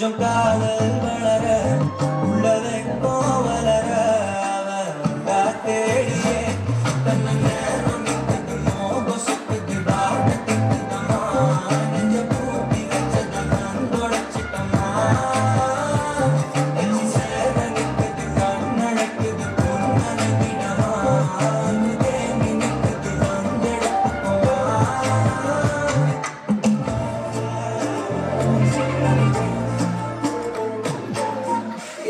கொஞ்சம் காதல் வளர உள்ளதை கோவலர அவன் தேடியே தன்னை நேரம் கொசுக்கு டாக்டமா நெஞ்ச பூட்டி வச்சதன் தொடச்சிட்டமா சேரனுக்கு கண்ணடைக்குது பொன்னடைக்கிடமா தேங்கி நிற்குது வந்தெடுத்துக்கோமா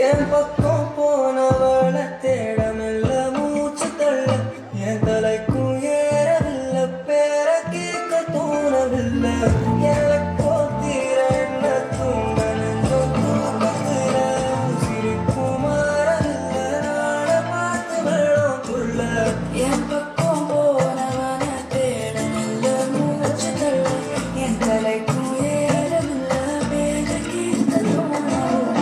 என் பக்கம் போனவளை தேட மெல்ல மூச்சு தள்ள என் தலைக்கும் ஏறவில்லை பேர கேட்க தோணவில்லை எனக்கோ தீர என்ன தூங்க நெஞ்சம் தூக்கத்துல சிரிக்கும் மாறவில்லை நாட பார்த்து வெள்ளம் துள்ள என் பக்கம் போனவனை தேட மெல்ல மூச்சு தள்ள என் தலைக்கும் ஏறவில்லை பேர கேட்க தோணவில்லை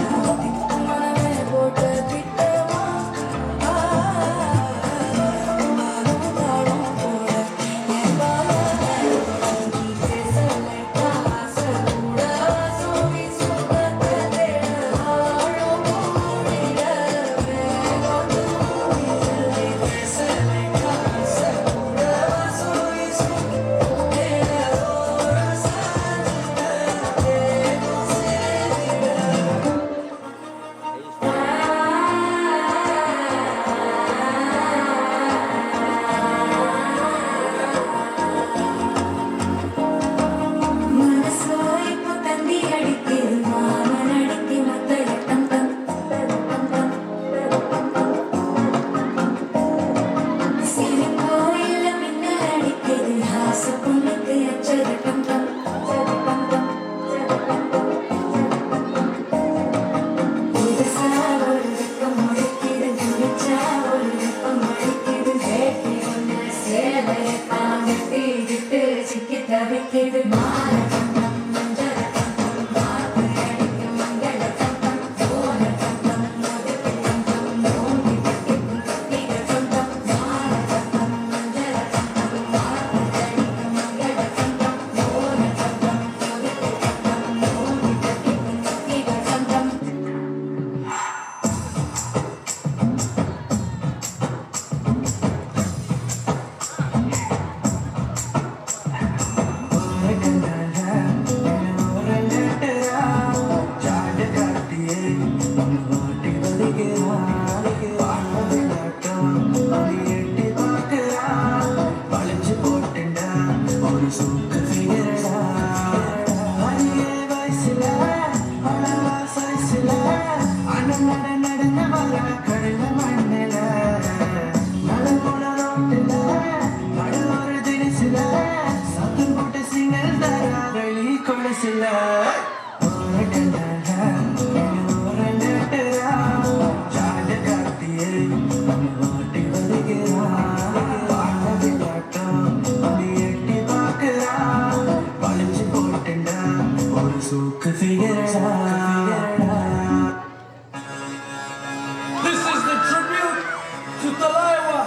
This is the tribute to Talaiwa.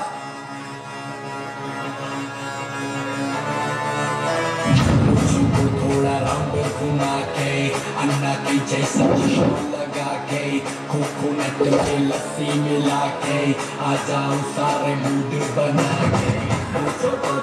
मुझको थोड़ा राउंड घुमा के अन्ना की जैसा शोर लगा के कोकोनट में लस्सी मिला के आ जाऊं सारे मूड बना के मुझको